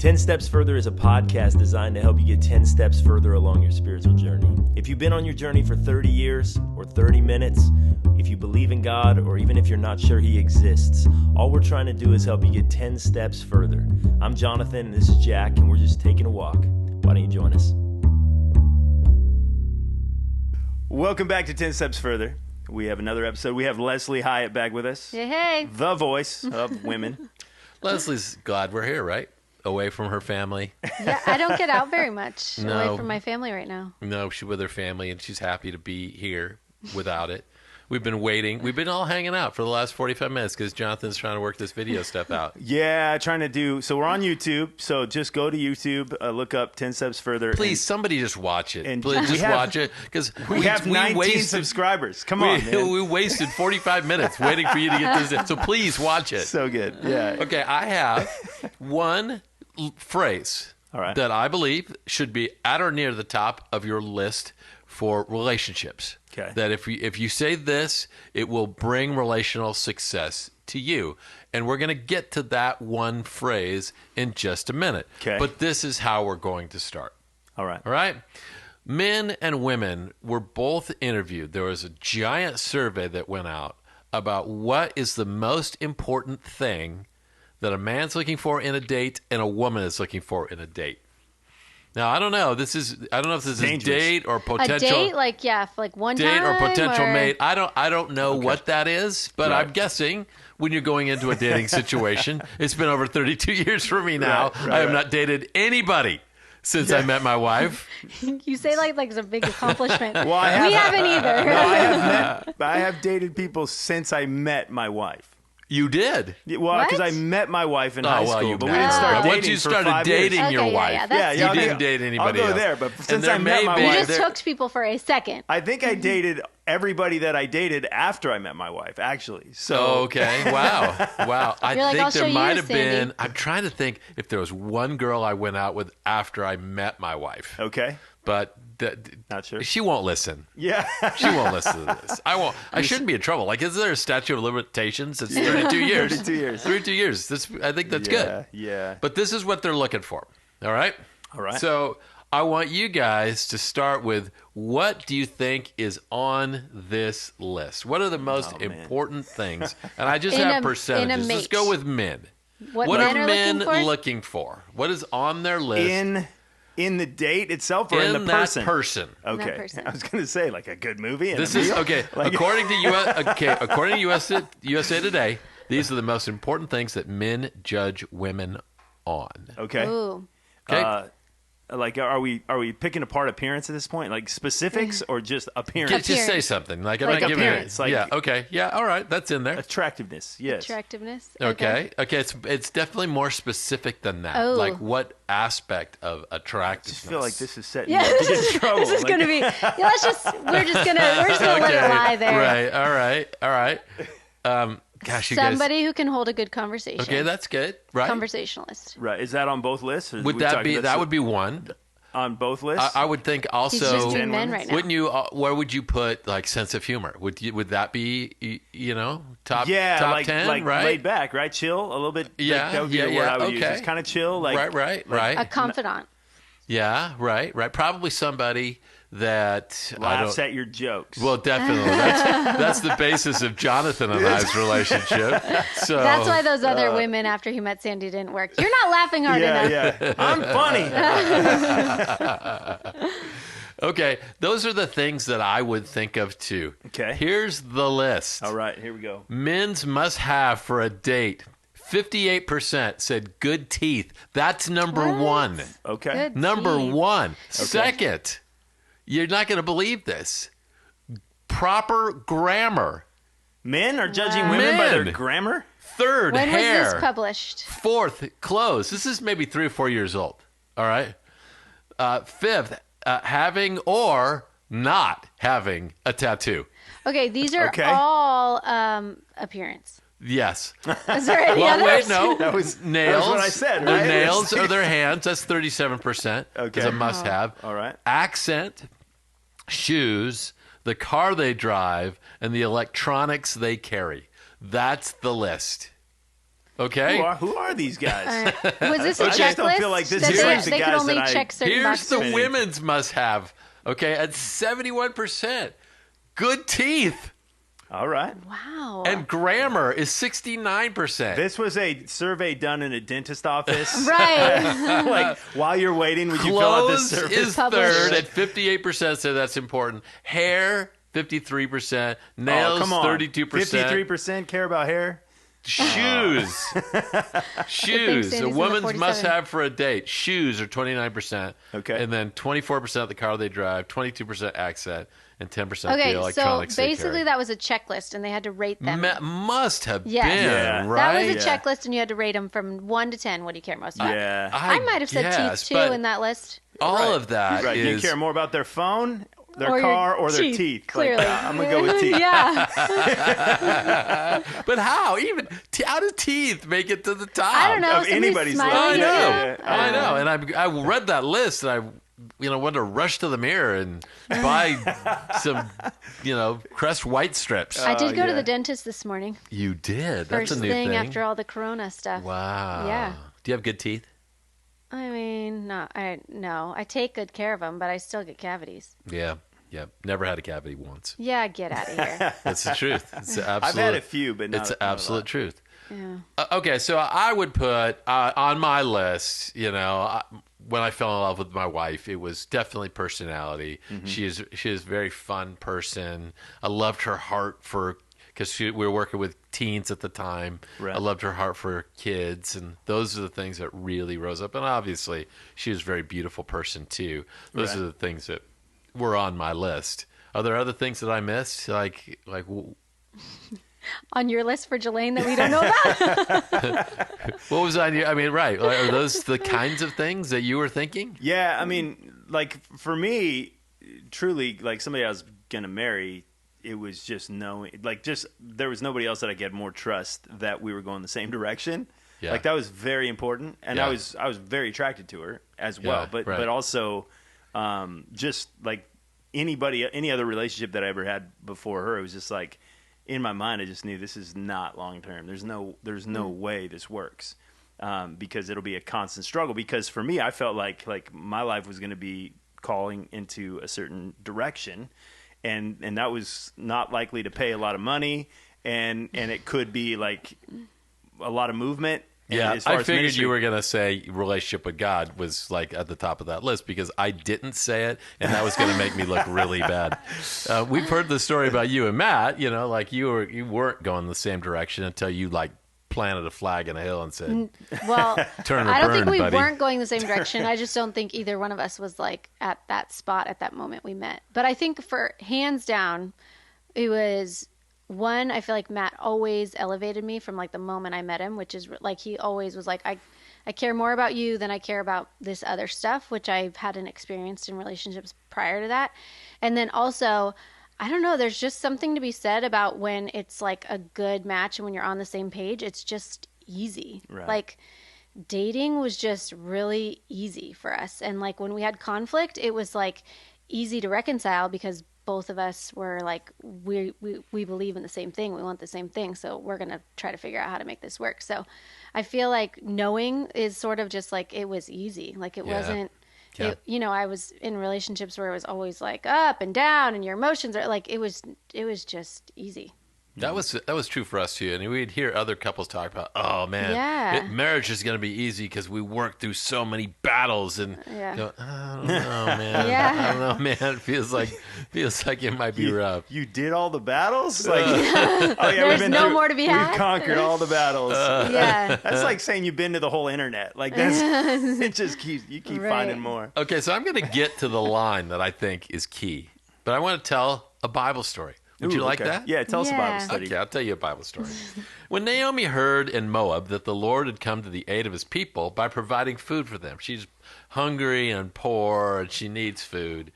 10 Steps Further is a podcast designed to help you get 10 steps further along your spiritual journey. If you've been on your journey for 30 years or 30 minutes, if you believe in God, or even if you're not sure He exists, all we're trying to do is help you get 10 steps further. I'm Jonathan, and this is Jack, and we're just taking a walk. Why don't you join us? Welcome back to 10 Steps Further. We have another episode. We have Lesley Hyatt back with us. Hey. The voice of women. Lesley's glad we're here, right? Away from her family. Yeah, I don't get out very much No. away from my family right now. No, she's with her family, and she's happy to be here without it. We've been waiting. We've been all hanging out for the last 45 minutes because Jonathan's trying to work this video stuff out. Yeah, trying to do. So we're on YouTube. So just go to YouTube, look up 10 Steps Further. Please, somebody just watch it. and Please, just watch it because We have 19 subscribers. Come on, man. We wasted 45 minutes waiting for you to get this. So please watch it. So good. Yeah. Okay, I have one phrase All right. that I believe should be at or near the top of your list for relationships. Okay. That if you say this, it will bring relational success to you. And we're going to get to that one phrase in just a minute. Okay. But this is how we're going to start. All right. All right? Men and women were both interviewed. There was a giant survey that went out about what is the most important thing that a man's looking for in a date and a woman is looking for in a date. Now, I don't know. I don't know if this is date or potential. A date, like one date time? or potential mate. I don't know what that is, but Right. I'm guessing when you're going into a dating situation, it's been over 32 years for me now. Right, I have not dated anybody since I met my wife. You say like it's a big accomplishment. Well, I We haven't either. No, I have dated people since I met my wife. You did. Well, What? because I met my wife in high school, but we didn't met. start dating Once you for started 5 years. dating your Okay, yeah, wife, yeah, that's you I'll didn't go- date anybody I'll go else. there, but And since there I met may my be- You wife, just there- hooked people for a second. I think I dated everybody that I dated after I met my wife, actually. So Okay. Wow. I You're like, think "I'll show there you, might have Sandy." been. I'm trying to think if there was one girl I went out with after I met my wife, Okay. but Not sure. she won't listen. Yeah. She won't listen to this. I won't. I shouldn't be in trouble. Like, is there a statute of limitations? It's 32 years. 32 years. 32 years. I think that's good. Yeah. But this is what they're looking for. All right? All right. So I want you guys to start with, what do you think is on this list? What are the most important things? And I just In have a percentages. Let's mate. go with men. What are men are men looking for? for? What is on their list In the date itself or in the that person? person? Okay. That person. I was going to say like a good movie. And This a is meal. okay. Like- According to USA Today, these are the most important things that men judge women on. Okay. Ooh. Okay, Like, are we picking apart appearance at this point? Like specifics or just appearance? just say Appearance. something. Like, I'm Like not giving appearance, it. like- Yeah. Okay. Yeah. All right. That's in there. Attractiveness. Yes. Attractiveness. Okay. It's definitely more specific than that. Oh. Like, what aspect of I attractiveness? just feel like this is setting Yeah, you up to get in trouble. this is Like- gonna be. Yeah, we're just gonna let it lie there. Right. All right. Gosh, you Somebody who can hold a good conversation. guys. Okay, that's good. Right. Conversationalist. Right. Is that on both lists? Or Would we that talking be? about That would be one. on both lists? I would think also. He's just doing men women? right now. Wouldn't you? Where would you put like sense of humor? Would that be top yeah, top like 10? like right. laid back, right? Chill a little bit. Yeah, that would be yeah, the word yeah, I would use. okay. It's kind of chill, like right. A confidant. Yeah, right. Probably somebody that laughs at your jokes. Well, definitely. That's the basis of Jonathan and I's relationship. So That's why those other women after he met Sandy didn't work. You're not laughing hard enough. yeah. I'm funny. Okay, those are the things that I would think of too. Okay. Here's the list. All right, here we go. Men's must have for a date. 58% said good teeth. That's number What? one. Okay. Good Number teeth. one. Second, you're not going to believe this. Proper grammar. Men are judging Wow. women by their Men. grammar? Third, When hair. was this published? Fourth, clothes. This is maybe 3 or 4 years old. All right. Fifth, having or not having a tattoo. Okay, these are Okay. all appearance. Yes. Is there any Well, others? wait, no. That was Nails. what I said, Their right? nails or their hands. That's 37%. Okay. Is a must-have. All right. Accent, shoes, the car they drive, and the electronics they carry. That's the list. Okay. Who are these guys? Was this a I checklist? just don't feel like this that is they, the they could guys only that I- check certain Here's boxes? the women's must-have. Okay, at 71%, good teeth. All right. Wow. And grammar is 69%. This was a survey done in a dentist office. Right. Like, while you're waiting, would you fill out this Clothes survey? is Published. third at 58%, so that's important. Hair, 53%. Nails, Oh, come on. 32%. 53% care about hair? Shoes. Shoes. Sandy's A in the woman's 47. must-have for a date. Shoes are 29%. Okay. And then 24% of the car they drive, 22% accent, and 10% Okay, the so electronics they basically carry. that was a checklist, and they had to rate them. Must have Yes. been, Yeah. right? That was a Yeah. checklist, and you had to rate them from 1 to 10. What do you care most about? Yeah. I might have said guess, teeth too but in that list. all Right. of that Right. You is- care more about their phone, their Or your car, or their teeth, teeth. clearly. Like, I'm going to go with teeth. Yeah. But how? Even how do teeth make it to the top? I don't know. Of Somebody's anybody's smiling. I list. know. Yeah. I know. And I read that list, and I wanted to rush to the mirror and buy some, Crest White strips. I did go to yeah. the dentist this morning. You did. That's First a new thing thing. after all the Corona stuff. Wow. Yeah. Do you have good teeth? I mean, no. I take good care of them, but I still get cavities. Yeah. Yeah. Never had a cavity once. Yeah, get out of here. That's the truth. It's the absolute. I've had a few, but not It's the not a absolute lot. truth. Yeah. Okay, so I would put on my list, when I fell in love with my wife, it was definitely personality. Mm-hmm. She is a very fun person. I loved her heart because we were working with teens at the time. Right. I loved her heart for kids, and those are the things that really rose up. And obviously, she was a very beautiful person too. Those Right. are the things that were on my list. Are there other things that I missed? Like On your list for Jelaine that we don't know about? what was on your? I mean, right? Are those the kinds of things that you were thinking? Yeah, I mean, like, for me, truly, like, somebody I was going to marry, it was just knowing, like, there was nobody else that I could more trust that we were going the same direction. Yeah. Like, that was very important. And Yeah. I was very attracted to her as well. Yeah, But right. but also, just like any other relationship that I ever had before her, it was just like, in my mind, I just knew this is not long term. There's no way this works, because it'll be a constant struggle. Because for me, I felt like my life was going to be calling into a certain direction, and that was not likely to pay a lot of money, and it could be like a lot of movement. And Yeah, as far I as figured ministry- you were going to say relationship with God was like at the top of that list because I didn't say it, and that was going to make me look really bad. We've heard the story about you and Matt. Like you weren't going the same direction until you like planted a flag in a hill and said, Well, "Turn or I don't burn, think we buddy." weren't going the same direction. I just don't think either one of us was like at that spot at that moment we met. But I think for hands down, it was one. I feel like Matt always elevated me from like the moment I met him, which is like he always was like, I care more about you than I care about this other stuff, which I hadn't experienced in relationships prior to that. And then also, I don't know, there's just something to be said about when it's like a good match and when you're on the same page, it's just easy. Right. Like dating was just really easy for us. And like when we had conflict, it was like easy to reconcile because both of us were like, we believe in the same thing. We want the same thing. So we're going to try to figure out how to make this work. So I feel like knowing is sort of just like, it was easy. Like it Yeah. wasn't, Yeah. I was in relationships where it was always like up and down and your emotions are like, it was just easy. That was true for us too, and we'd hear other couples talk about, "Oh man, Yeah. marriage is going to be easy because we worked through so many battles." And Yeah. go, I don't know, man. Yeah. I don't know, man. It feels like it might be rough. You did all the battles? Like, oh yeah, There's no more to be had? We've conquered all the battles. Yeah. That's like saying you've been to the whole internet. Like it just keep Right. finding more. Okay, so I'm going to get to the line that I think is key, but I want to tell a Bible story. Would you Ooh, like okay. that? Yeah, tell us a Bible Yeah. study. Okay, I'll tell you a Bible story. When Naomi heard in Moab that the Lord had come to the aid of his people by providing food for them, she's hungry and poor and she needs food.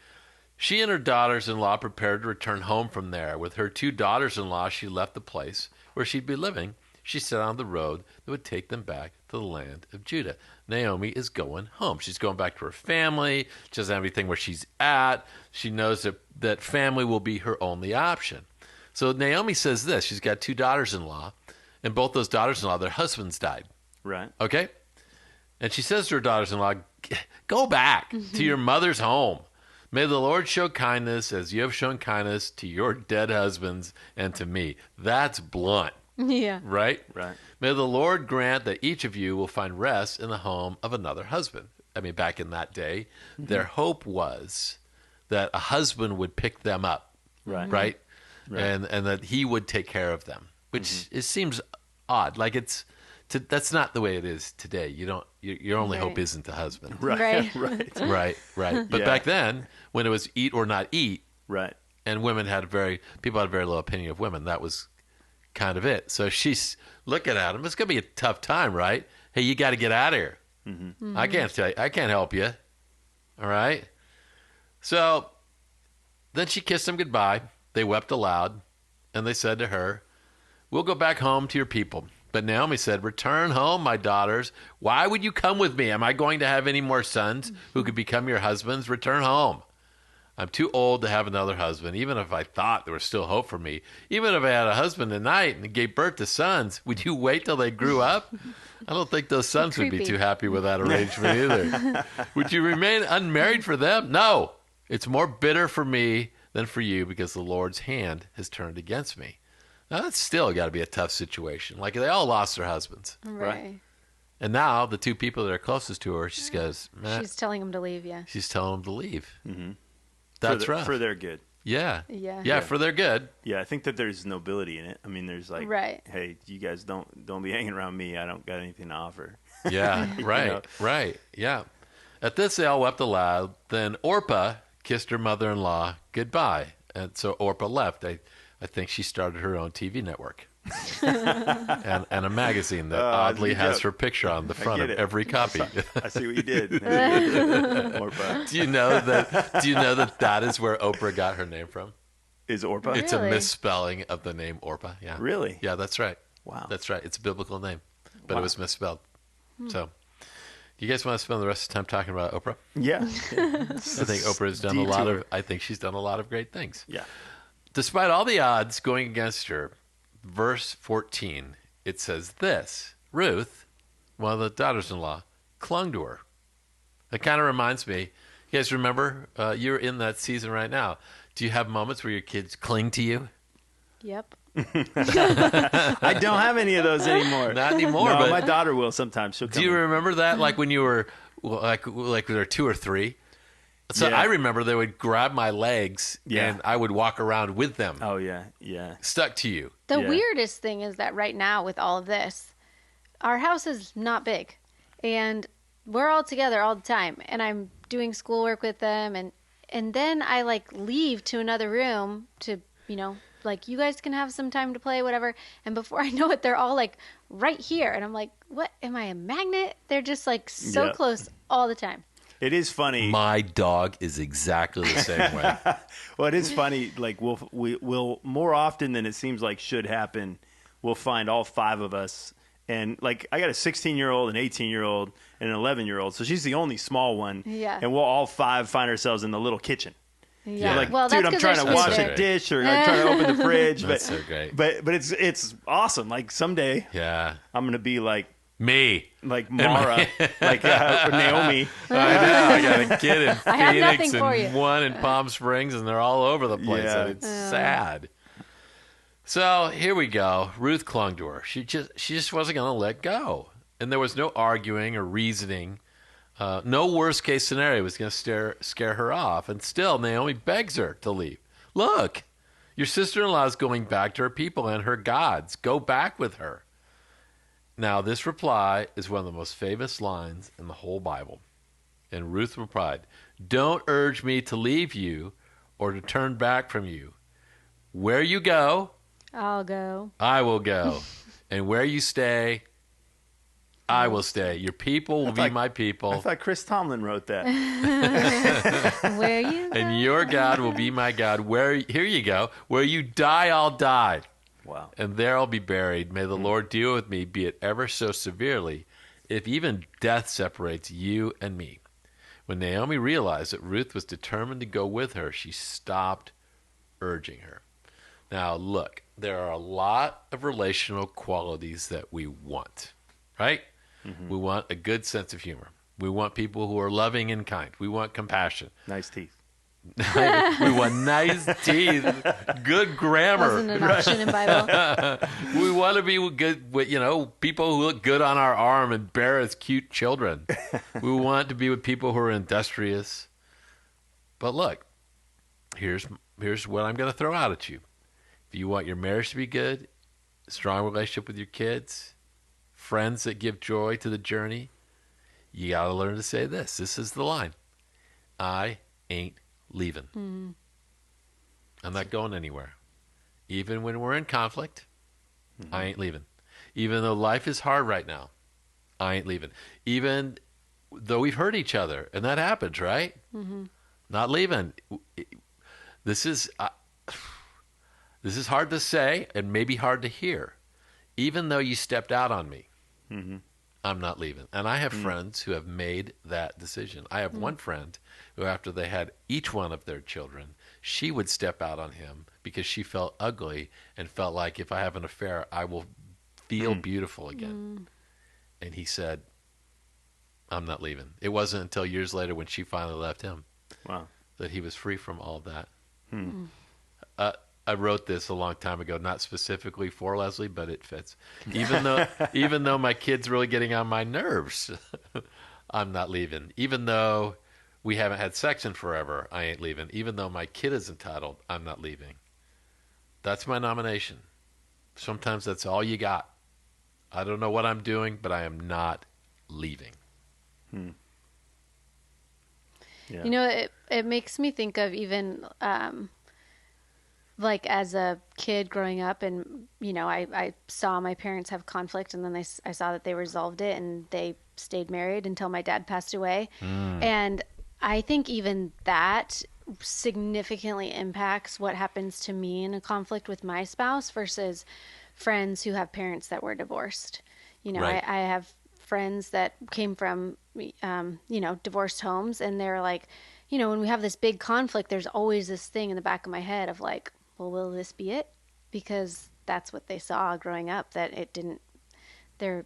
She and her daughters-in-law prepared to return home from there. With her 2 daughters-in-law, she left the place where she'd be living. She set on the road that would take them back to the land of Judah. Naomi is going home. She's going back to her family. She doesn't have anything where she's at. She knows that family will be her only option. So Naomi says this. She's got 2 daughters-in-law. and both those daughters-in-law, their husbands died. Right. Okay? And she says to her daughters-in-law, go back to your mother's home. May the Lord show kindness as you have shown kindness to your dead husbands and to me. That's blunt. Yeah. Right? Right. May the Lord grant that each of you will find rest in the home of another husband. I mean, back in that day, their hope was that a husband would pick them up. Right. Right? Right. And that he would take care of them, which it seems odd. Like that's not the way it is today. Your only hope isn't the husband. Right. Right. Right. Right. But Yeah. back then, when it was eat or not eat, Right. and people had a very low opinion of women, that was kind of it. So she's looking at him. It's going to be a tough time, right? Hey, you got to get out of here. I can't tell you. I can't help you. All right? So then she kissed him goodbye. They wept aloud, and they said to her, we'll go back home to your people. But Naomi said, return home, my daughters. Why would you come with me? Am I going to have any more sons who could become your husbands? Return home. I'm too old to have another husband, even if I thought there was still hope for me. Even if I had a husband tonight and gave birth to sons, would you wait till they grew up? I don't think those sons would be Creepy. too happy with that arrangement either. Would you remain unmarried for them? No. It's more bitter for me than for you because the Lord's hand has turned against me. Now, that's still got to be a tough situation. Like, they all lost their husbands. Right. And now the two people that are closest to her, she goes, man, She's telling him to leave, yeah. she's telling them to leave. Mm-hmm. That's rough. For their good. Yeah. Yeah. Yeah, for their good. Yeah, I think that there's nobility in it. I mean, there's like, Right. hey, you guys don't be hanging around me. I don't got anything to offer. Yeah, right, know? right, yeah. At this, they all wept aloud. Then Orpah kissed her mother-in-law goodbye. And so Orpah left. I think she started her own TV network. and a magazine that oddly that's a has joke. her picture on the front of it. every copy. I see what you did. Orpah. Do you know that is where Oprah got her name from? Is Orpah? It's a Really? misspelling of the name Orpah. Yeah. Really? Yeah, that's right. Wow. That's right. It's a biblical name, but Wow. it was misspelled. So, do you guys want to spend the rest of the time talking about Oprah? Yeah. I think Oprah has done a lot of. I think she's done a lot of great things. Yeah. Despite all the odds going against her, verse 14, it says this: Ruth, one of the daughters-in-law, clung to her. That kind of reminds me. You guys remember? You're in that season right now. Do you have moments where your kids cling to you? Yep. I don't have any of those anymore. Not anymore. No, but my daughter will sometimes. She'll come do you in. remember that? Like when you were like when they were 2 or 3. So Yeah. I remember they would grab my legs Yeah. and I would walk around with them, Oh yeah, yeah. stuck to you. The Yeah. weirdest thing is that right now, with all of this, our house is not big, and we're all together all the time. And I'm doing schoolwork with them, and then I like leave to another room to, like, you guys can have some time to play, whatever. And before I know it, they're all like right here, and I'm like, what? Am I a magnet? They're just like so Yeah. close all the time. It is funny. My dog is exactly the same way. Well, it is funny. Like we'll more often than it seems like should happen, we'll find all 5 of us. And like I got a 16-year-old, an 18-year-old, and an 11-year-old. So she's the only small one. Yeah. And we'll all 5 find ourselves in the little kitchen. Yeah. Like, Well, dude, that's I'm 'cause they're trying to supposed wash to a be. dish or I'm trying to open the fridge. That's so great. But it's awesome. Like someday Yeah. I'm gonna be like Me. Mara, like Naomi. I know. I got a kid in I have Phoenix nothing for and you. one in Palm Springs, and they're all over the place. Yeah. And it's sad. So here we go. Ruth clung to her. She just wasn't going to let go. And there was no arguing or reasoning. No worst case scenario was going to scare her off. And still, Naomi begs her to leave. Look, your sister-in-law is going back to her people and her gods. Go back with her. Now, this reply is one of the most famous lines in the whole Bible. And Ruth replied, "Don't urge me to leave you or to turn back from you. Where you go, I'll go. I will go. And where you stay, I will stay. Your people will be thought- my I people, thought Chris Tomlin wrote that. Where you go? and your God will be my God. Here you go. Where you die, I'll die. Wow. And there I'll be buried. May the Lord deal with me, be it ever so severely, if even death separates you and me." When Naomi realized that Ruth was determined to go with her, she stopped urging her. Now, look, there are a lot of relational qualities that we want, right? We want a good sense of humor. We want people who are loving and kind. We want compassion. Nice teeth. We want nice teeth, good grammar. Wasn't an option in Bible. We want to be good with, people who look good on our arm and bear as cute children. We want to be with people who are industrious. But look, here's what I'm going to throw out at you. If you want your marriage to be good, strong relationship with your kids, friends that give joy to the journey, you got to learn to say this. This is the line. I ain't leaving. Mm-hmm. I'm not going anywhere. Even when we're in conflict, I ain't leaving. Even though life is hard right now, I ain't leaving. Even though we've hurt each other, and that happens, right? Mm-hmm. Not leaving. This is hard to say and maybe hard to hear. Even though you stepped out on me, I'm not leaving. And I have friends who have made that decision. I have one friend who, after they had each one of their children, she would step out on him because she felt ugly and felt like, if I have an affair, I will feel beautiful again. And he said, I'm not leaving. It wasn't until years later, when she finally left him, that he was free from all of that. I wrote this a long time ago, not specifically for Lesley, but it fits. Even though my kid's really getting on my nerves, I'm not leaving. Even though we haven't had sex in forever, I ain't leaving. Even though my kid is entitled, I'm not leaving. That's my nomination. Sometimes that's all you got. I don't know what I'm doing, but I am not leaving. Yeah. It makes me think of even like as a kid growing up, and I saw my parents have conflict, and then I saw that they resolved it, and they stayed married until my dad passed away. And I think even that significantly impacts what happens to me in a conflict with my spouse versus friends who have parents that were divorced. Right. I have friends that came from divorced homes, and they're like, when we have this big conflict, there's always this thing in the back of my head of like, well, will this be it? Because that's what they saw growing up, that it didn't, they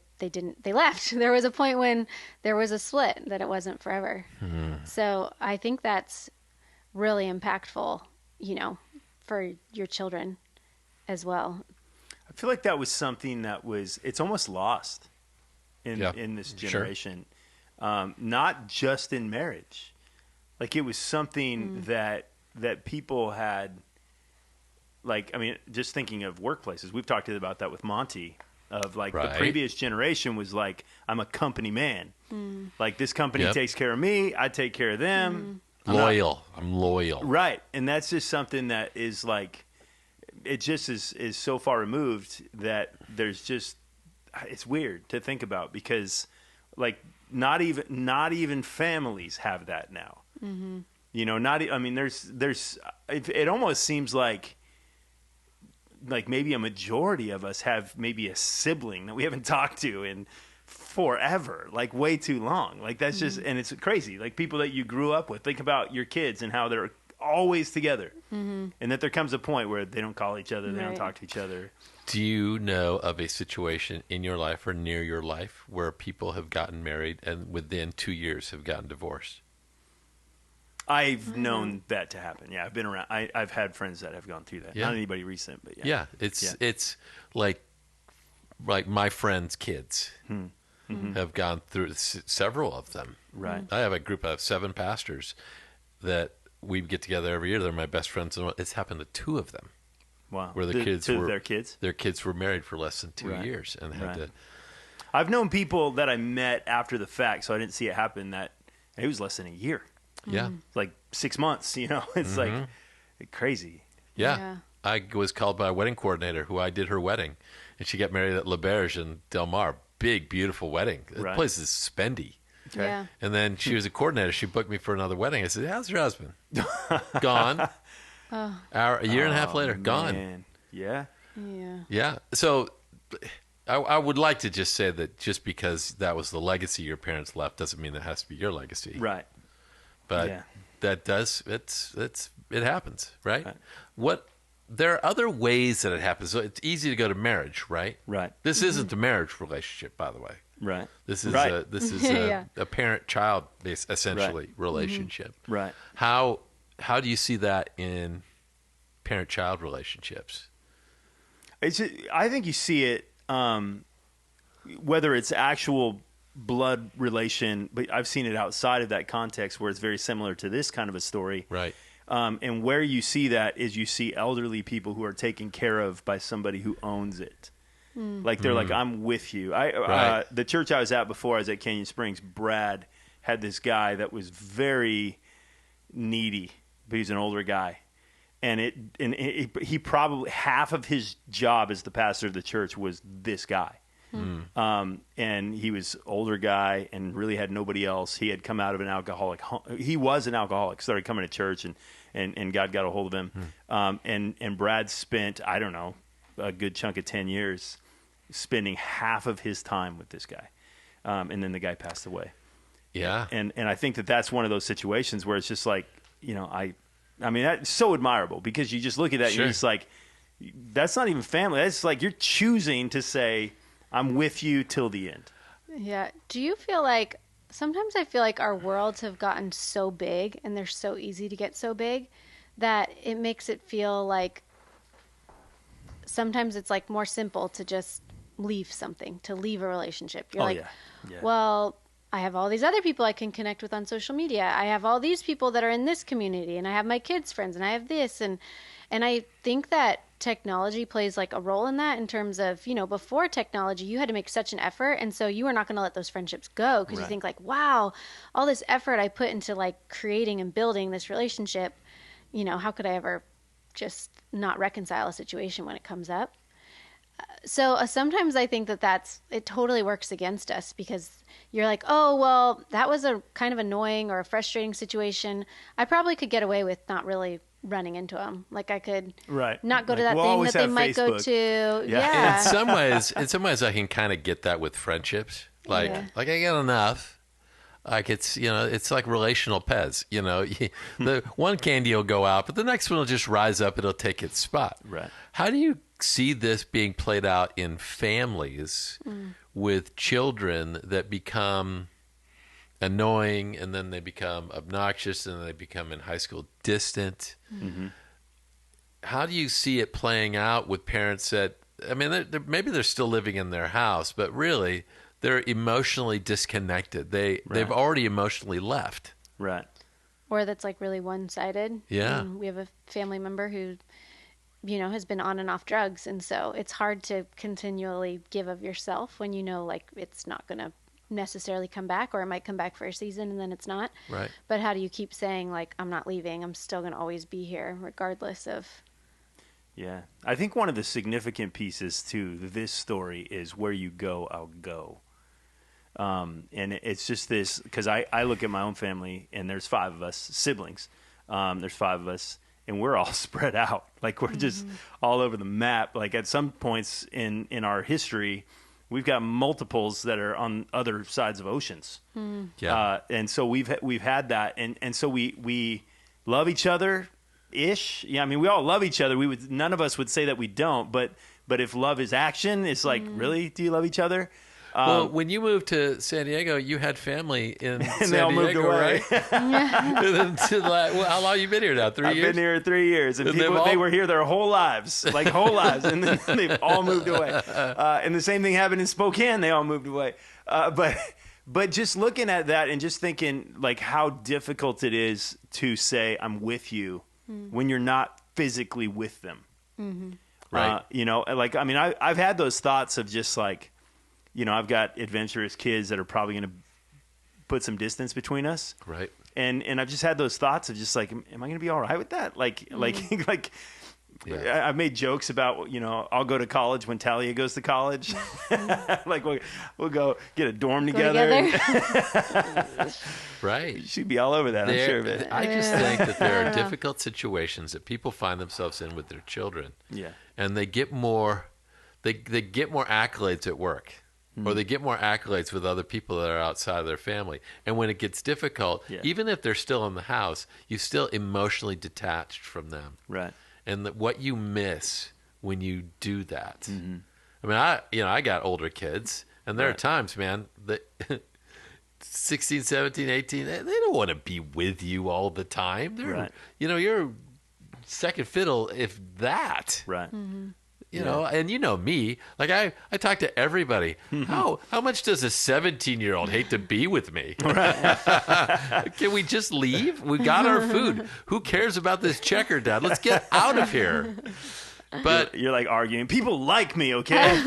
left. There was a point when there was a split, that it wasn't forever. So I think that's really impactful, for your children as well. I feel like that was something it's almost lost in this generation. Sure. Not just in marriage. Like, it was something that people had, like, I mean, just thinking of workplaces, we've talked about that with Monty, of like the previous generation was like, I'm a company man. Like, this company takes care of me, I take care of them. I'm loyal. Right. And that's just something that is like, it just is so far removed that there's just, it's weird to think about, because like not even families have that now. It almost seems like maybe a majority of us have maybe a sibling that we haven't talked to in forever, like way too long. Like, that's just, and it's crazy. Like, people that you grew up with, think about your kids and how they're always together, and that there comes a point where they don't call each other, they don't talk to each other. Do you know of a situation in your life or near your life where people have gotten married and within 2 years have gotten divorced? I've known that to happen. Yeah, I've been around. I've had friends that have gone through that. Yeah. Not anybody recent, but yeah. Yeah, it's like my friends' kids have gone through, several of them. Right. I have a group of 7 pastors that we get together every year. They're my best friends. It's happened to 2 of them. Wow. Where their kids were married for less than 2 years and had to. I've known people that I met after the fact, so I didn't see it happen, that it was less than a year. Yeah. Like 6 months, It's like crazy. Yeah. I was called by a wedding coordinator who I did her wedding, and she got married at Le Berge in Del Mar. Big, beautiful wedding. The place is spendy. Okay. Yeah. And then she was a coordinator. She booked me for another wedding. I said, how's your husband? Gone. A year and a half later, gone. Man. Yeah. Yeah. So I would like to just say that just because that was the legacy your parents left doesn't mean that has to be your legacy. Right. But that does, it happens, right? there are other ways that it happens. So it's easy to go to marriage, right? Right. This isn't a marriage relationship, by the way. Right. This is Right. a parent-child based essentially relationship. Right. How do you see that in parent-child relationships? I think you see it whether it's actual blood relation, but I've seen it outside of that context where it's very similar to this kind of a story. Right. And where you see that is you see elderly people who are taken care of by somebody who owns it. Like they're like, I'm with you. Right. The church I was at before I was at Canyon Springs, Brad had this guy that was very needy, but he's an older guy. And he probably, half of his job as the pastor of the church was this guy. And he was older guy and really had nobody else. He had come out of an alcoholic. He was an alcoholic, started coming to church and God got a hold of him. And Brad spent, I don't know, a good chunk of 10 years spending half of his time with this guy. And then the guy passed away. Yeah. And I think that's one of those situations where it's just like, I mean, that's so admirable because you just look at that and you're just like, that's not even family. That's like you're choosing to say, I'm with you till the end. Yeah. Do you feel like sometimes I feel like our worlds have gotten so big and they're so easy to get so big that it makes it feel like sometimes it's like more simple to just leave something, to leave a relationship. You're like, well, I have all these other people I can connect with on social media. I have all these people that are in this community and I have my kids' friends and I have this. And I think that technology plays like a role in that in terms of, before technology, you had to make such an effort. And so you were not going to let those friendships go because you think like, wow, all this effort I put into like creating and building this relationship, how could I ever just not reconcile a situation when it comes up? So sometimes I think it totally works against us because you're like, oh, well, that was a kind of annoying or a frustrating situation. I probably could get away with not really running into them. Like I could not go to that thing that they might go to. Yeah. In some ways I can kind of get that with friendships. Like I get enough. Like it's like relational pets. The one candy will go out, but the next one will just rise up. It'll take its spot. Right. How do you see this being played out in families with children that become annoying and then they become obnoxious and then they become in high school distant? How do you see it playing out with parents that, I mean, maybe they're still living in their house, but really they're emotionally disconnected. They've already emotionally left. Right. Or that's like really one-sided. Yeah. We have a family member who, has been on and off drugs. And so it's hard to continually give of yourself when like it's not going to necessarily come back, or it might come back for a season and then it's not. Right. But how do you keep saying like, I'm not leaving, I'm still going to always be here regardless of. Yeah. I think one of the significant pieces to this story is where you go, I'll go. And it's just this, because I look at my own family and there's 5 of us siblings. There's 5 of us and we're all spread out. Like we're just all over the map. Like at some points in our history, we've got multiples that are on other sides of oceans. Yeah. And so we've had that. And so we love each other ish. Yeah. I mean, we all love each other. None of us would say that we don't, but if love is action, it's like, really, do you love each other? Well, when you moved to San Diego, you had family in San they all Diego, moved away. Right? How long have you been here now? 3 years? I've been here 3 years, and people, they were here their whole lives, and then they've all moved away. And the same thing happened in Spokane; they all moved away. But just looking at that and just thinking like how difficult it is to say I'm with you when you're not physically with them. Right. Like I mean, I've had those thoughts of just like, I've got adventurous kids that are probably going to put some distance between us. Right. And I've just had those thoughts of just like, am I going to be all right with that? I've made jokes about, I'll go to college when Talia goes to college. Like we'll go get a dorm together. Right. She'd be all over that, I'm sure of it. I just think that there are difficult situations that people find themselves in with their children. Yeah. And they get more accolades at work. Or they get more accolades with other people that are outside of their family. And when it gets difficult, even if they're still in the house, you still emotionally detached from them. Right. and what you miss when you do that. Mm-hmm. I mean, I got older kids, and there are times, man, that 16, 17, 18, they don't want to be with you all the time. You're second fiddle, if that. Right. Mm-hmm. You know, and you know me, like I talk to everybody. How much does a 17-year-old hate to be with me? Can we just leave? We got our food. Who cares about this checker, Dad? Let's get out of here. But you're like arguing. People like me, okay?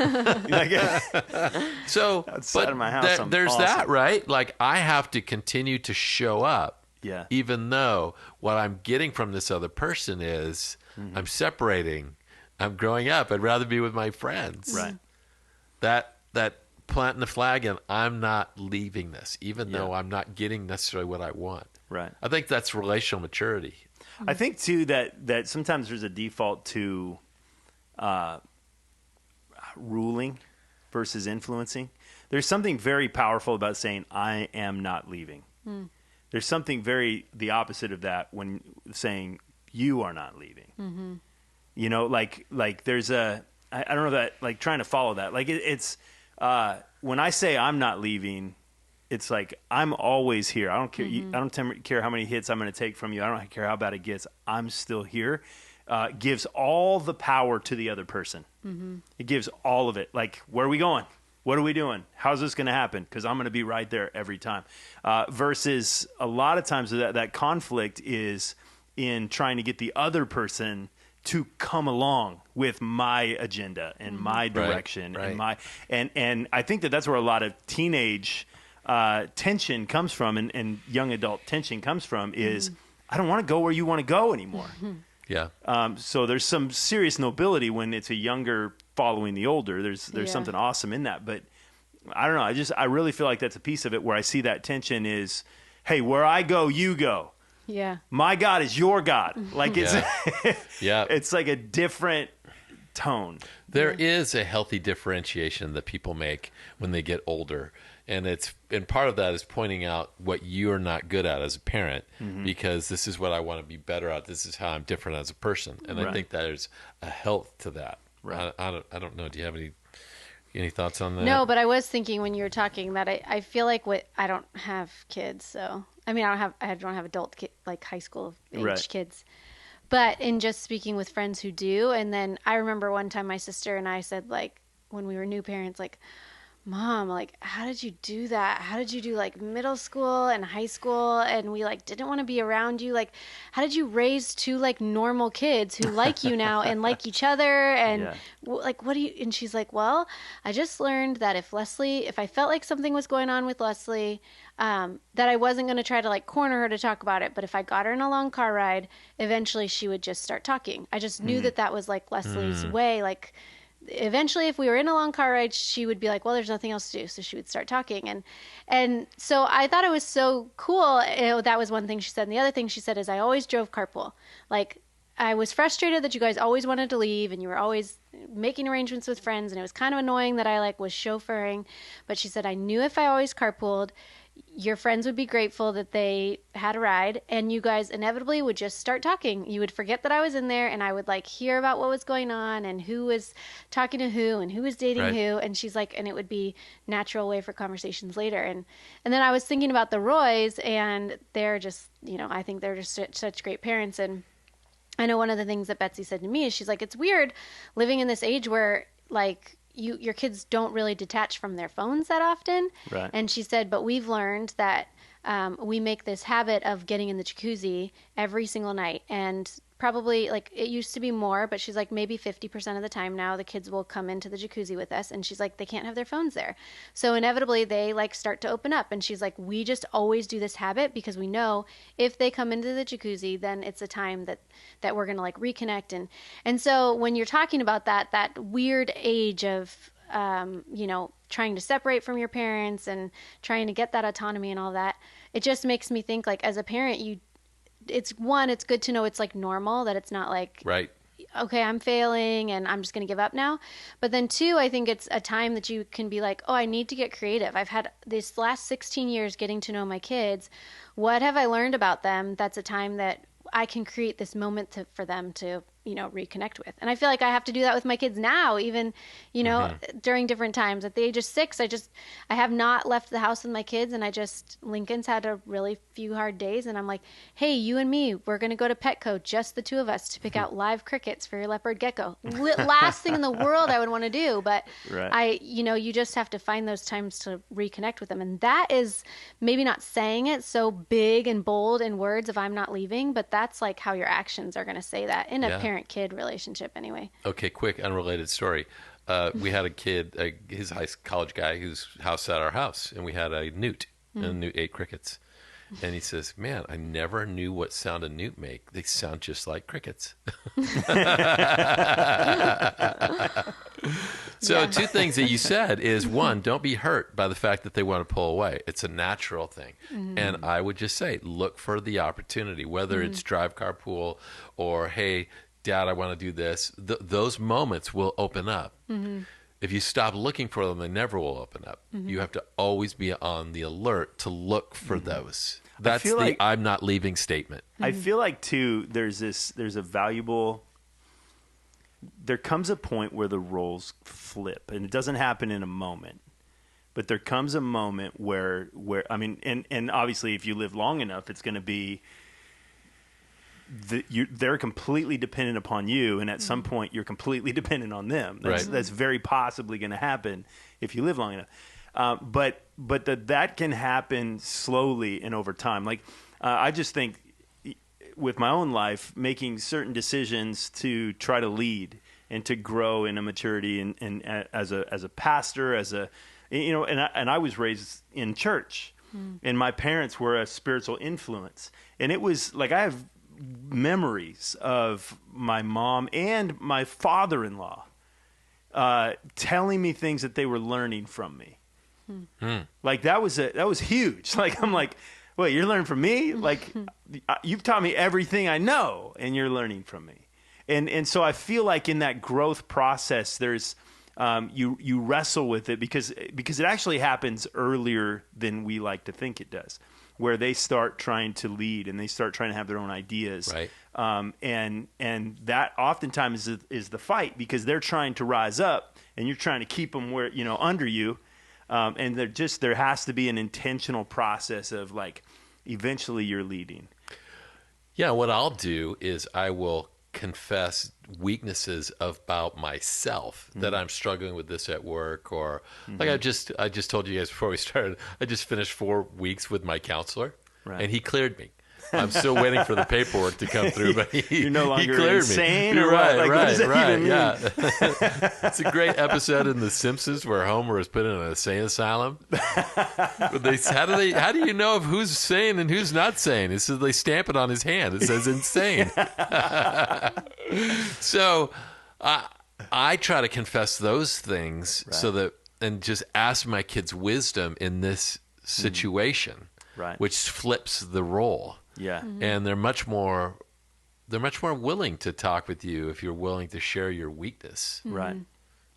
So outside of my house, there's awesome. that, right? Like I have to continue to show up, even though what I'm getting from this other person is I'm separating. I'm growing up. I'd rather be with my friends. Right. That planting the flag, and I'm not leaving this, even though I'm not getting necessarily what I want. Right. I think that's relational maturity. I think too that sometimes there's a default to ruling versus influencing. There's something very powerful about saying I am not leaving. There's something the opposite of that when saying you are not leaving. Mm-hmm. You know, like there's I don't know that, like trying to follow that. Like it's when I say I'm not leaving, it's like I'm always here. I don't care. I don't care how many hits I'm going to take from you. I don't care how bad it gets. I'm still here. Gives all the power to the other person. Mm-hmm. It gives all of it. Like, where are we going? What are we doing? How's this going to happen? Because I'm going to be right there every time. Versus a lot of times that conflict is in trying to get the other person to come along with my agenda and my direction and I think that that's where a lot of teenage tension comes from and young adult tension comes from is I don't want to go where you want to go anymore. Yeah. So there's some serious nobility when it's a younger following the older. There's something awesome in that, but I don't know. I really feel like that's a piece of it where I see that tension is, hey, where I go, you go. Yeah. My God is your God. Like it's yeah. It's like a different tone. There is a healthy differentiation that people make when they get older. And part of that is pointing out what you're not good at as a parent, because this is what I want to be better at. This is how I'm different as a person. And I think there's a health to that. Right. I don't know. Do you have any thoughts on that? No, but I was thinking when you were talking that I feel like I don't have kids, so I mean I don't have adult like high school age kids, but in just speaking with friends who do, and then I remember one time my sister and I said, like, when we were new parents, like, Mom, like, how did you do that? How did you do like middle school and high school? And we like didn't want to be around you. Like, how did you raise two like normal kids who like you now and like each other? And like, what do you, and she's like, well, I just learned that if I felt like something was going on with Lesley, that I wasn't going to try to like corner her to talk about it. But if I got her in a long car ride, eventually she would just start talking. I just knew that was like Lesley's way. Like, eventually if we were in a long car ride, she would be like, well, there's nothing else to do. So she would start talking. And so I thought it was so cool. That was one thing she said. And the other thing she said is I always drove carpool. Like, I was frustrated that you guys always wanted to leave and you were always making arrangements with friends. And it was kind of annoying that I like was chauffeuring. But she said, I knew if I always carpooled, your friends would be grateful that they had a ride, and you guys inevitably would just start talking. You would forget that I was in there, and I would like hear about what was going on and who was talking to who and who was dating who. And she's like, and it would be natural way for conversations later. And then I was thinking about the Roys, and they're just, I think they're just such great parents. And I know one of the things that Betsy said to me is she's like, it's weird living in this age where like your kids don't really detach from their phones that often. Right. And she said, but we've learned that we make this habit of getting in the jacuzzi every single night. And probably like it used to be more, but she's like maybe 50% of the time now the kids will come into the jacuzzi with us. And she's like, they can't have their phones there. So inevitably they like start to open up. And she's like, we just always do this habit because we know if they come into the jacuzzi, then it's a time that we're going to like reconnect. And so when you're talking about that weird age of, trying to separate from your parents and trying to get that autonomy and all that, it just makes me think like as a parent, it's good to know it's like normal, that it's not like, right, okay, I'm failing and I'm just going to give up now. But then two, I think it's a time that you can be like, oh, I need to get creative. I've had this last 16 years getting to know my kids. What have I learned about them? That's a time that I can create this moment for them to reconnect with. And I feel like I have to do that with my kids now, even, during different times. At the age of 6, I have not left the house with my kids, and Lincoln's had a really few hard days, and I'm like, hey, you and me, we're going to go to Petco, just the two of us, to pick out live crickets for your leopard gecko. Last thing in the world I would want to do, but right. You just have to find those times to reconnect with them. And that is maybe not saying it so big and bold in words of I'm not leaving, but that's like how your actions are going to say that in a parent-kid relationship anyway. Okay, quick unrelated story. We had a kid, his college guy, whose house at our house, and we had a newt, and the newt ate crickets. And he says, man, I never knew what sound a newt make. They sound just like crickets. So 2 things that you said is, 1, don't be hurt by the fact that they want to pull away. It's a natural thing. Mm-hmm. And I would just say, look for the opportunity, whether it's drive carpool or, hey, Dad, I want to do this. Those moments will open up. Mm-hmm. If you stop looking for them, they never will open up. Mm-hmm. You have to always be on the alert to look for those. That's the I'm not leaving statement. I feel like, too, there comes a point where the roles flip, and it doesn't happen in a moment. But there comes a moment where and obviously if you live long enough, it's going to be they're completely dependent upon you, and at some point you're completely dependent on them. That's very possibly going to happen if you live long enough. But that can happen slowly and over time. Like I just think with my own life, making certain decisions to try to lead and to grow in a maturity and as a pastor, and I was raised in church, and my parents were a spiritual influence, and it was like I have memories of my mom and my father-in-law telling me things that they were learning from me. Like that was huge. Like I'm like, well, you're learning from me? Like you've taught me everything I know, and you're learning from me. And so I feel like in that growth process, there's you wrestle with it because it actually happens earlier than we like to think it does, where they start trying to lead and they start trying to have their own ideas. Right. And that oftentimes is the fight, because they're trying to rise up and you're trying to keep them where, under you. And there has to be an intentional process of like, eventually you're leading. Yeah. What I'll do is I will confess weaknesses about myself, that I'm struggling with this at work, or like I just told you guys before we started, I just finished 4 weeks with my counselor, and he cleared me. I'm still waiting for the paperwork to come through, but you're no longer he cleared insane. Me. Or right, like, right. Yeah, it's a great episode in The Simpsons where Homer is put in an insane asylum. But how do you know of who's sane and who's not sane? It says they stamp it on his hand. It says insane. So I try to confess those things so that, and just ask my kids wisdom in this situation, which flips the role. Yeah. And they're much more willing to talk with you if you're willing to share your weakness. Right.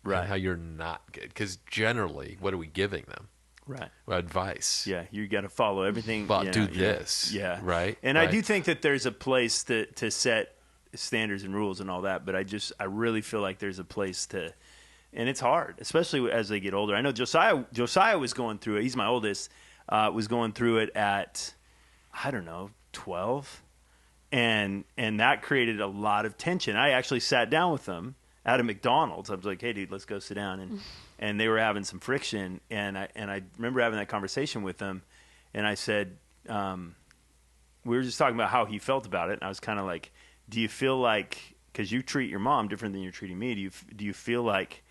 And how you're not good. Because generally, what are we giving them? Right. Advice. Yeah. You got to follow everything. Well, do this. Yeah. Right. And I do think that there's a place to set standards and rules and all that, but I really feel like there's a place to, and it's hard, especially as they get older. I know Josiah was going through it. He's my oldest, was going through it at, 12. And that created a lot of tension. I actually sat down with them at a McDonald's. I was like, hey dude, let's go sit down. And they were having some friction. And I remember having that conversation with them. And I said, we were just talking about how he felt about it. And I was kind of like, do you feel like, because you treat your mom different than you're treating me, do you feel like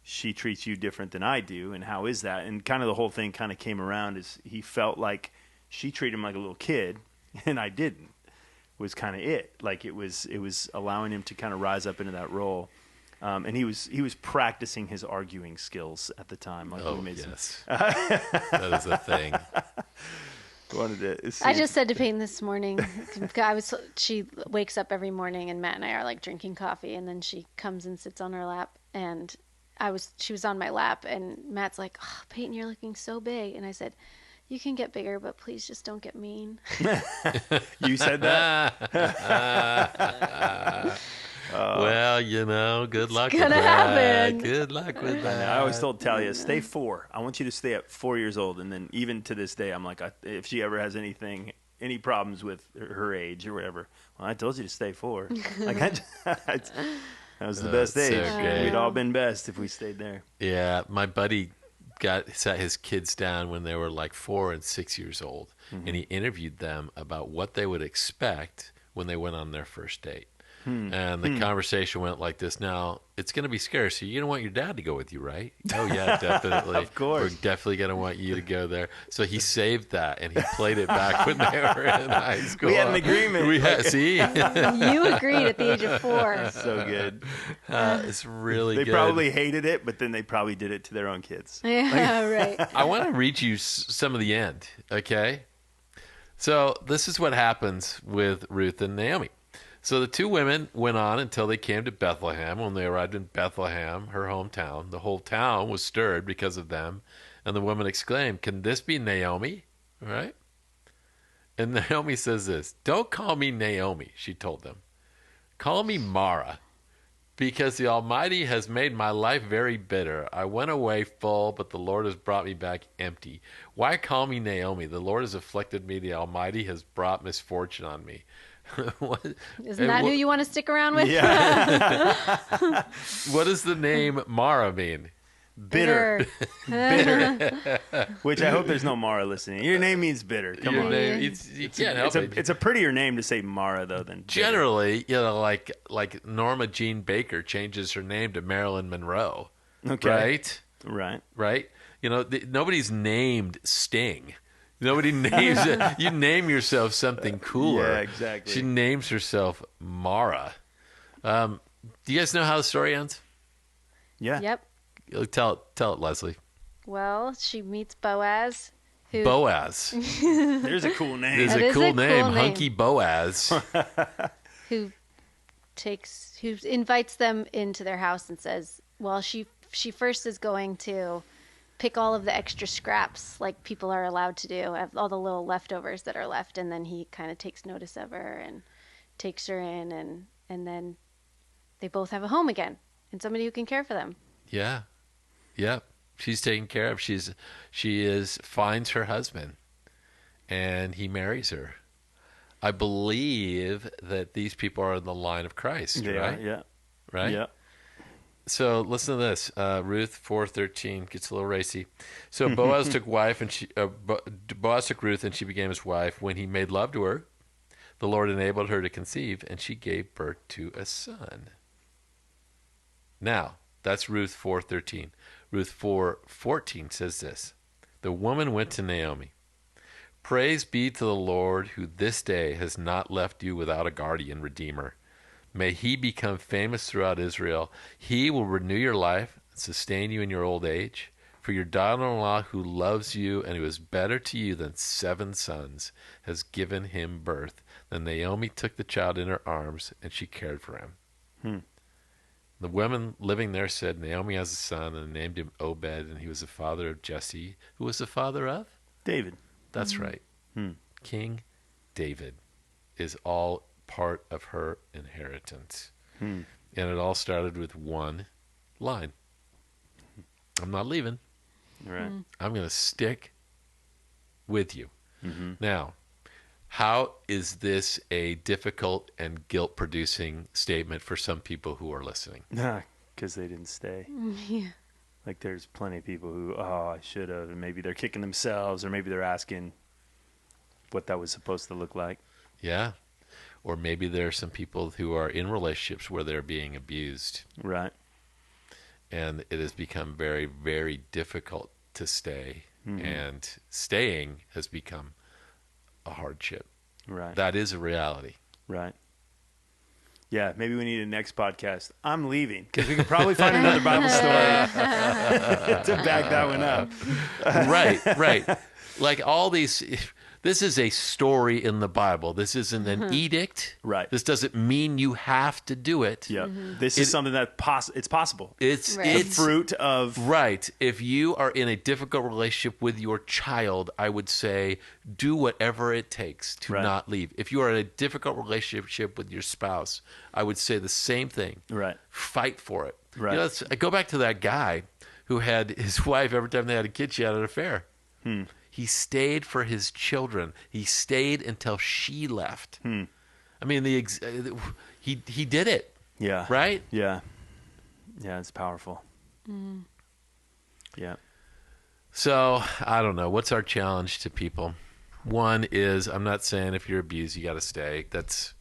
she treats you different than I do? And how is that? And kind of the whole thing kind of came around is he felt like she treated him like a little kid and I didn't, was kind of it. Like it was allowing him to kind of rise up into that role. And he was practicing his arguing skills at the time. Like yes. That is a thing. I just said to Peyton this morning, she wakes up every morning and Matt and I are like drinking coffee, and then she comes and sits on her lap, and she was on my lap, and Matt's like, oh, Peyton, you're looking so big. And I said, you can get bigger, but please just don't get mean. You said that? Well, good luck with gonna that. happen. Good luck with that. I always told Talia, stay 4. I want you to stay at 4 years old. And then even to this day, I'm like, if she ever has any problems with her age or whatever, well, I told you to stay 4. Like, that was the best age. So We'd all been best if we stayed there. Yeah, my buddy sat his kids down when they were like 4 and 6 years old, and he interviewed them about what they would expect when they went on their first date. And the conversation went like this. Now, it's going to be scary, so you're going to want your dad to go with you, right? Oh, yeah, definitely. Of course. We're definitely going to want you to go there. So he saved that, and he played it back when they were in high school. We had an agreement. See? You agreed at the age of 4. So good. It's really They good. probably hated it, but then they probably did it to their own kids. Yeah, right. I want to read you some of the end, okay? So this is what happens with Ruth and Naomi. So the 2 women went on until they came to Bethlehem. When they arrived in Bethlehem, her hometown, the whole town was stirred because of them. And the woman exclaimed, "Can this be Naomi?" All right? And Naomi says this, "Don't call me Naomi," she told them. "Call me Mara, because the Almighty has made my life very bitter. I went away full, but the Lord has brought me back empty. Why call me Naomi? The Lord has afflicted me. The Almighty has brought misfortune on me." Isn't that who you want to stick around with? Yeah. What does the name Mara mean? Bitter. Bitter. Which I hope there's no Mara listening. Your name means bitter. Come on. You can't help it. It's a prettier name to say Mara, though, than bitter. Generally, like Norma Jean Baker changes her name to Marilyn Monroe. Okay. Right? Right. Nobody's named Sting. Nobody names it. You name yourself something cooler. Yeah, exactly. She names herself Mara. Do you guys know how the story ends? Yeah. Yep. Tell it, Lesley. Well, she meets Boaz. Boaz. There's a cool name. There's That a is cool a cool name, name. Hunky Boaz. who invites them into their house and says, well, she first is going to pick all of the extra scraps like people are allowed to do, all the little leftovers that are left, and then he kind of takes notice of her and takes her in, and then they both have a home again and somebody who can care for them. Yeah. She's taken care of. She finds her husband, and he marries her. I believe that these people are in the line of Christ, right? Yeah. Right? Yeah. So listen to this. Ruth 4:13 gets a little racy. So Boaz took Ruth, and she became his wife. When he made love to her, the Lord enabled her to conceive, and she gave birth to a son. Now, that's Ruth 4:13. Ruth 4:14 says this. The woman went to Naomi. "Praise be to the Lord, who this day has not left you without a guardian redeemer. May he become famous throughout Israel. He will renew your life and sustain you in your old age. For your daughter-in-law, who loves you and who is better to you than 7 sons, has given him birth." Then Naomi took the child in her arms, and she cared for him. The women living there said, "Naomi has a son," and named him Obed, and he was the father of Jesse, who was the father of? David. That's right. King David is all part of her inheritance. And it all started with one line. I'm not leaving. Right. I'm going to stick with you. Now, how is this a difficult and guilt-producing statement for some people who are listening? Because they didn't stay. Yeah. Like there's plenty of people who, I should have, and maybe they're kicking themselves, or maybe they're asking what that was supposed to look like. Yeah. Or maybe there are some people who are in relationships where they're being abused. Right. And it has become very, very difficult to stay. And staying has become a hardship. Right. That is a reality. Right. Yeah, maybe we need a next podcast. I'm leaving, because we could probably find another Bible story to back that one up. Right. Like all these, This is a story in the Bible. This isn't an edict. Right. This doesn't mean you have to do it. Yeah. This is something that it's possible. It's the fruit of... Right. If you are in a difficult relationship with your child, I would say do whatever it takes to not leave. If you are in a difficult relationship with your spouse, I would say the same thing. Right. Fight for it. Right. You know, I go back to that guy who had his wife, every time they had a kid, she had an affair. He stayed for his children. He stayed until she left. I mean, he did it. Yeah. Right? Yeah. Yeah, it's powerful. Yeah. So, I don't know. What's our challenge to people? One is, I'm not saying if you're abused, you got to stay. That's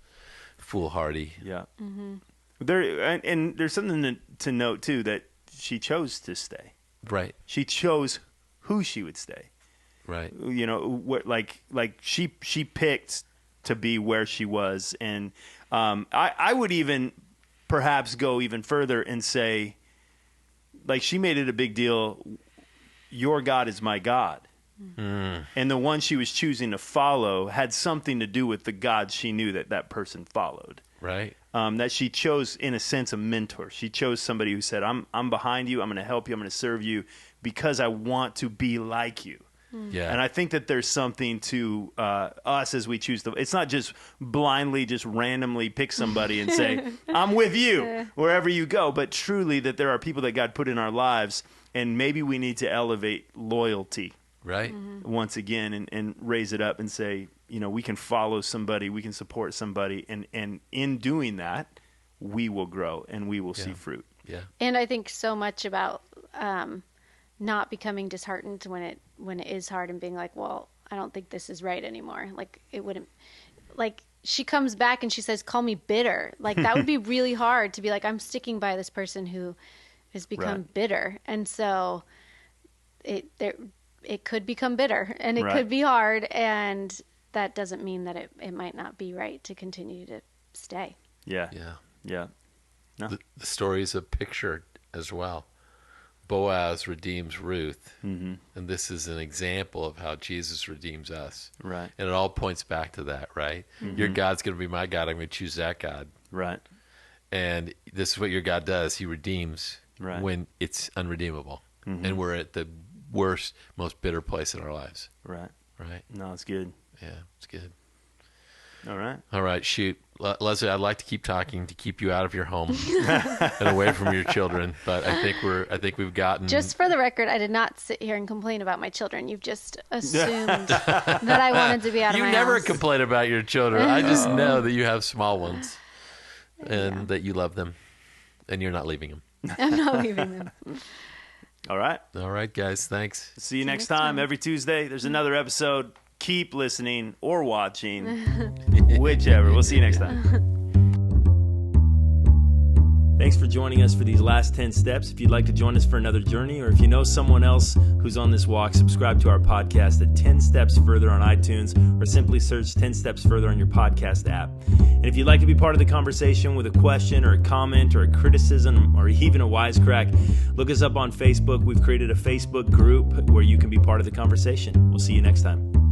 foolhardy. Yeah. There's something to note, too, that she chose to stay. Right. She chose who she would stay. Right. You know, what like she picked to be where she was, and I would even perhaps go even further and say, like, she made it a big deal. Your God is my God, and the one she was choosing to follow had something to do with the God she knew that person followed. Right. That she chose, in a sense, a mentor. She chose somebody who said, "I'm behind you. I'm going to help you. I'm going to serve you because I want to be like you." Yeah. And I think that there's something to us as we choose to. It's not just blindly, just randomly pick somebody and say, "I'm with you wherever you go," but truly that there are people that God put in our lives, and maybe we need to elevate loyalty, right, once again, and raise it up and say, you know, we can follow somebody, we can support somebody, and in doing that, we will grow and we will see fruit. Yeah. And I think so much about not becoming disheartened when it is hard and being like, well, I don't think this is right anymore. Like, it wouldn't, like, she comes back and she says, call me bitter. Like, that would be really hard to be like, I'm sticking by this person who has become bitter. And so it could become bitter, and it could be hard, and that doesn't mean that it might not be right to continue to stay. Yeah. Yeah. Yeah. No. The story is a picture as well. Boaz redeems Ruth, and this is an example of how Jesus redeems us. Right. And it all points back to that, right? Your God's going to be my God. I'm going to choose that God. Right. And this is what your God does. He redeems when it's unredeemable. And we're at the worst, most bitter place in our lives. Right. Right? No, it's good. Yeah, it's good. All right. All right, shoot. Lesley, I'd like to keep talking to keep you out of your home and away from your children, but I think we've gotten. Just for the record, I did not sit here and complain about my children. You've just assumed that I wanted to be out of my house. You never complain about your children. I just know that you have small ones and that you love them and you're not leaving them. I'm not leaving them. All right. All right, guys. Thanks. See you next time. Every Tuesday, there's another episode. Keep listening or watching, whichever. We'll see you next time. Thanks for joining us for these last 10 steps. If you'd like to join us for another journey, or if you know someone else who's on this walk, subscribe to our podcast at 10 Steps Further on iTunes, or simply search 10 Steps Further on your podcast app. And if you'd like to be part of the conversation with a question or a comment or a criticism or even a wisecrack, look us up on Facebook. We've created a Facebook group where you can be part of the conversation. We'll see you next time.